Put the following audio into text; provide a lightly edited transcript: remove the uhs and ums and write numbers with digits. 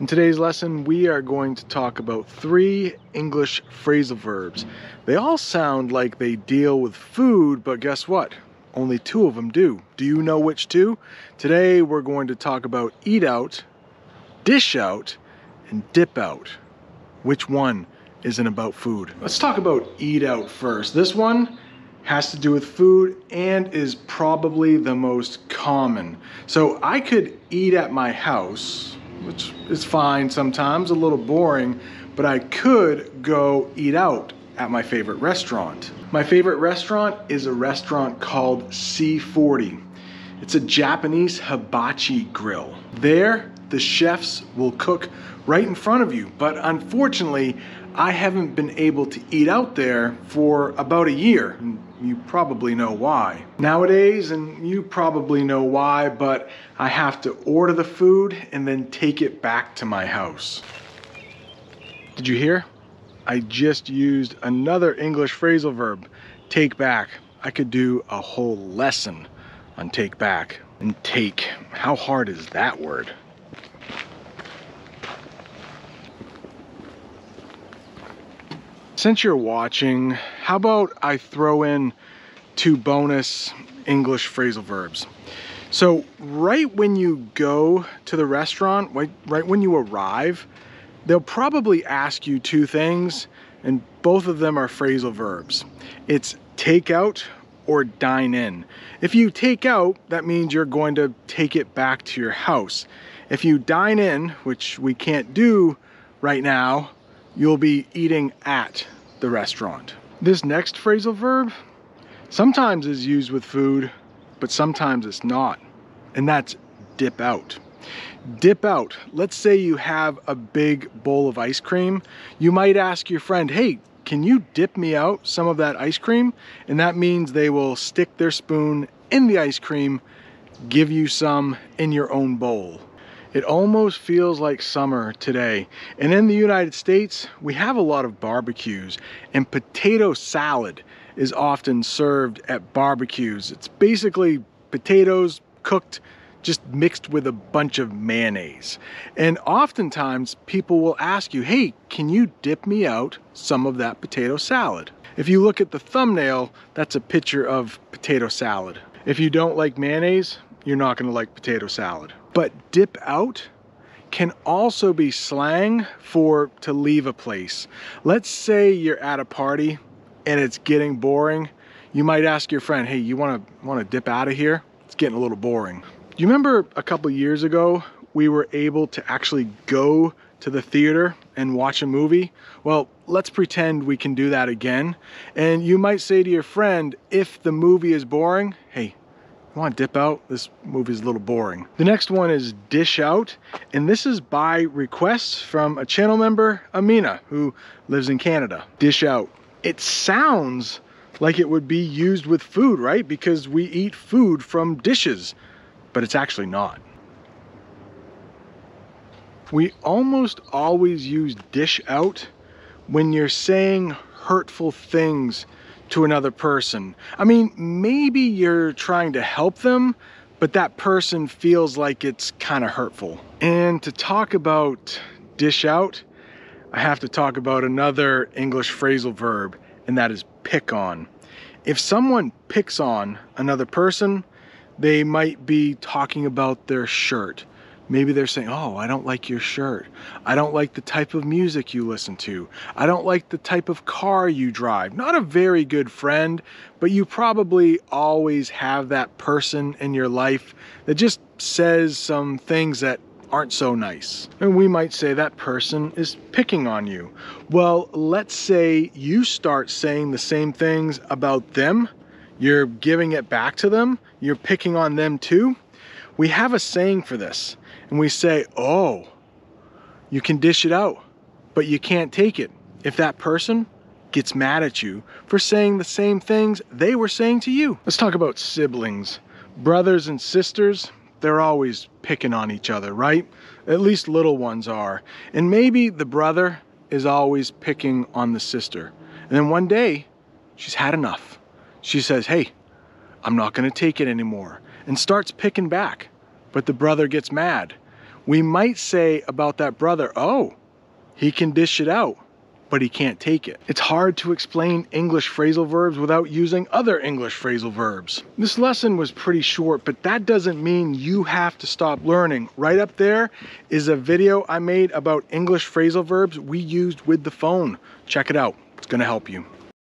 In today's lesson, we are going to talk about 3 English phrasal verbs. They all sound like they deal with food, but guess what? Only 2 of them do. Do you know which 2? Today, we're going to talk about eat out, dish out, and dip out. Which one isn't about food? Let's talk about eat out first. This one has to do with food and is probably the most common. So I could eat at my house, which is fine sometimes, a little boring, but I could go eat out at my favorite restaurant. My favorite restaurant is a restaurant called C40. It's a Japanese hibachi grill. There, the chefs will cook right in front of you, but unfortunately, I haven't been able to eat out there for about a year. You probably know why. Nowadays, and you probably know why, but I have to order the food and then take it back to my house. Did you hear? I just used another English phrasal verb, take back. I could do a whole lesson on take back. And take, how hard is that word? Since you're watching, how about I throw in 2 bonus English phrasal verbs. So right when you go to the restaurant, right when you arrive, they'll probably ask you 2 things, and both of them are phrasal verbs. It's take out or dine in. If you take out, that means you're going to take it back to your house. If you dine in, which we can't do right now, you'll be eating at the restaurant. This next phrasal verb sometimes is used with food, but sometimes it's not. And that's dip out. Dip out. Let's say you have a big bowl of ice cream. You might ask your friend, hey, can you dip me out some of that ice cream? And that means they will stick their spoon in the ice cream, give you some in your own bowl. It almost feels like summer today. And in the United States, we have a lot of barbecues, and potato salad is often served at barbecues. It's basically potatoes cooked, just mixed with a bunch of mayonnaise. And oftentimes people will ask you, hey, can you dip me out some of that potato salad? If you look at the thumbnail, that's a picture of potato salad. If you don't like mayonnaise, you're not gonna like potato salad. But dip out can also be slang for to leave a place. Let's say you're at a party and it's getting boring. You might ask your friend, hey, you wanna dip out of here? It's getting a little boring. Do you remember a couple years ago, we were able to actually go to the theater and watch a movie? Well, let's pretend we can do that again. And you might say to your friend, if the movie is boring, hey, you want to dip out? This movie's a little boring. The next one is dish out, and this is by request from a channel member, Amina, who lives in Canada. Dish out. It sounds like it would be used with food, right? Because we eat food from dishes, but it's actually not. We almost always use dish out when you're saying hurtful things to another person. I mean, maybe you're trying to help them, but that person feels like it's kind of hurtful. And to talk about dish out, I have to talk about another English phrasal verb, and that is pick on. If someone picks on another person, they might be talking about their shirt. Maybe they're saying, oh, I don't like your shirt. I don't like the type of music you listen to. I don't like the type of car you drive. Not a very good friend, but you probably always have that person in your life that just says some things that aren't so nice. And we might say that person is picking on you. Well, let's say you start saying the same things about them. You're giving it back to them. You're picking on them too. We have a saying for this. And we say, oh, you can dish it out, but you can't take it. If that person gets mad at you for saying the same things they were saying to you. Let's talk about siblings. Brothers and sisters, they're always picking on each other, right? At least little ones are. And maybe the brother is always picking on the sister. And then one day, she's had enough. She says, hey, I'm not gonna take it anymore, and starts picking back. But the brother gets mad. We might say about that brother, oh, he can dish it out, but he can't take it. It's hard to explain English phrasal verbs without using other English phrasal verbs. This lesson was pretty short, but that doesn't mean you have to stop learning. Right up there is a video I made about English phrasal verbs we used with the phone. Check it out, it's gonna help you.